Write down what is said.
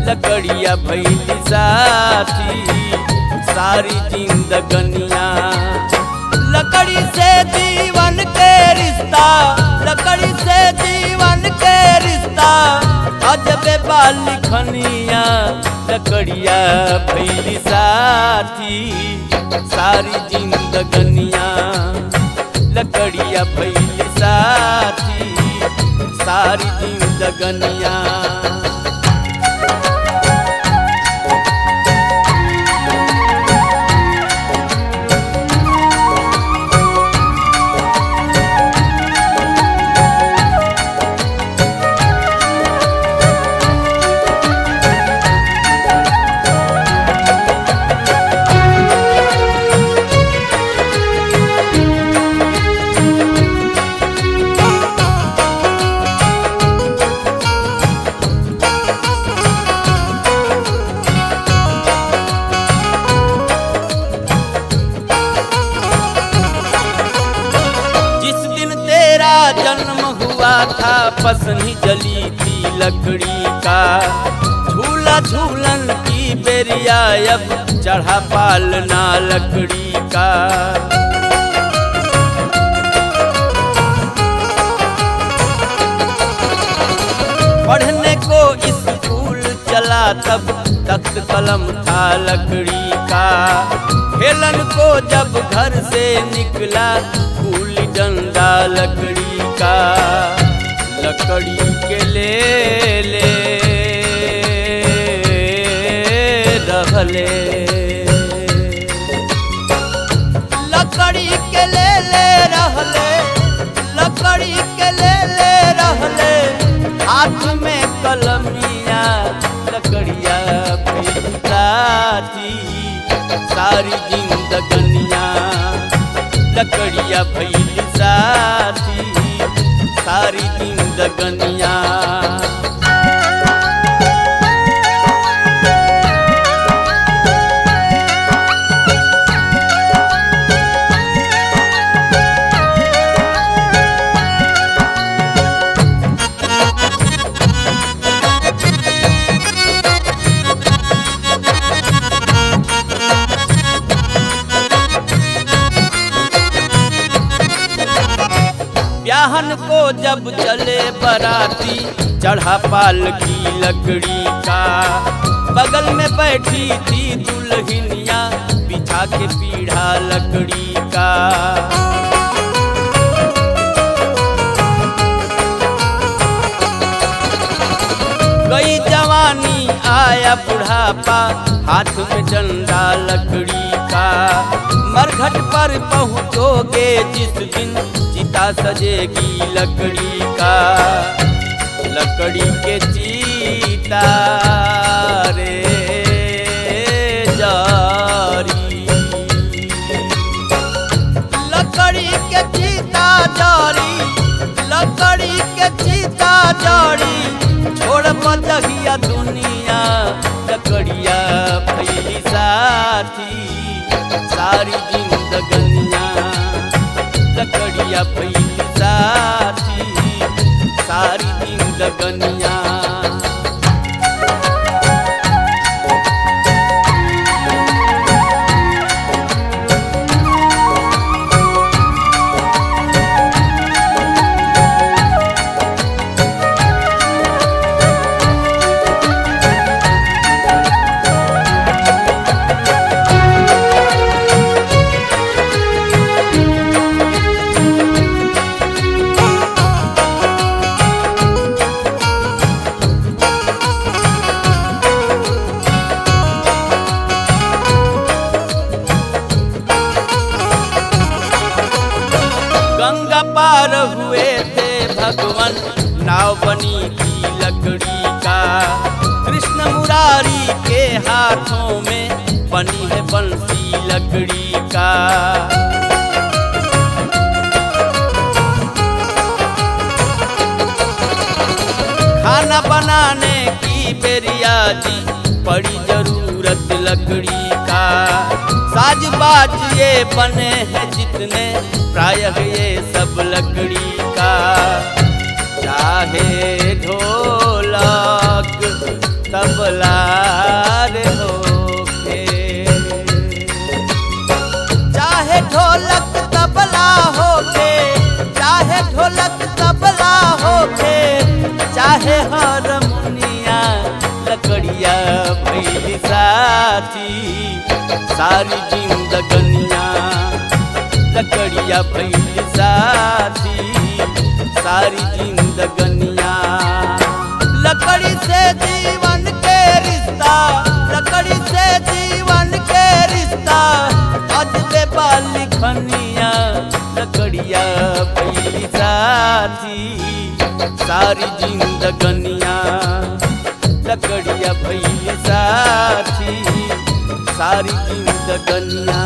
लकड़िया भैली साथी सारी जिंदगनिया। लकड़ी से जीवन के रिश्ता, लकड़ी से जीवन के रिश्ता अजबे बाली खनिया। लकड़िया भैली साथी सारी जिंदगनिया। लकड़िया भैली साथी सारी जिंदगनिया। जन्म हुआ था पसनी जली थी लकड़ी का। झूला झूलन की बेरिया अब चढ़ा पालना लकड़ी का। पढ़ने को स्कूल चला तब तख्त कलम था लकड़ी का। खेलन को जब घर से निकला गुल्ली डंडा लकड़ी का। लकड़ी के ले रहले, लकड़ी के ले रहले, लकड़ी के ले रहले हाथ में कलमिया। लकड़िया भैली साथी सारी जिंदगनिया। लकड़िया भैली साथी सारी जिंदगनिया। ब्याहन को जब चले बराती चढ़ा पालकी लकड़ी का। बगल में बैठी थी दुल्हनिया बिछा के पीढ़ा लकड़ी का। गई जवानी आया बुढ़ापा हाथ में डंडा लकड़ी का। मरघट पर पहुँचोगे जिस दिन चिता सजेगी लकड़ी का। लकड़ी के चिता रे जारी, लकड़ी के चिता जारी, लकड़ी के चिता जारी छोड़ बदगिया दुनिया। लकड़िया भैली साथी सारी जिंदगनिया। लकड़िया भैली साथी सारी जिंदगनिया। गंगा पार हुए थे भगवान नाव बनी थी लकड़ी का। कृष्ण मुरारी के हाथों में बनी है बंसी लकड़ी का। खाना बनाने की बेरिया जी पड़ी जरूरत लकड़ी का। साज बाज ये बने हैं जितने प्रायः ये सब लकड़ी का। चाहे ढोलक तबला साथी सारी जिंदगनिया लकड़िया भइल साथी सारी जिंदगनिया। लकड़ी से जीवन के रिश्ता लकड़ी से जीवन के रिश्ता अजबे बाली खनिया लकड़िया भइल साथी सारी जिंदगनिया लकड़िया भइल साथी सारी जिंदगनिया।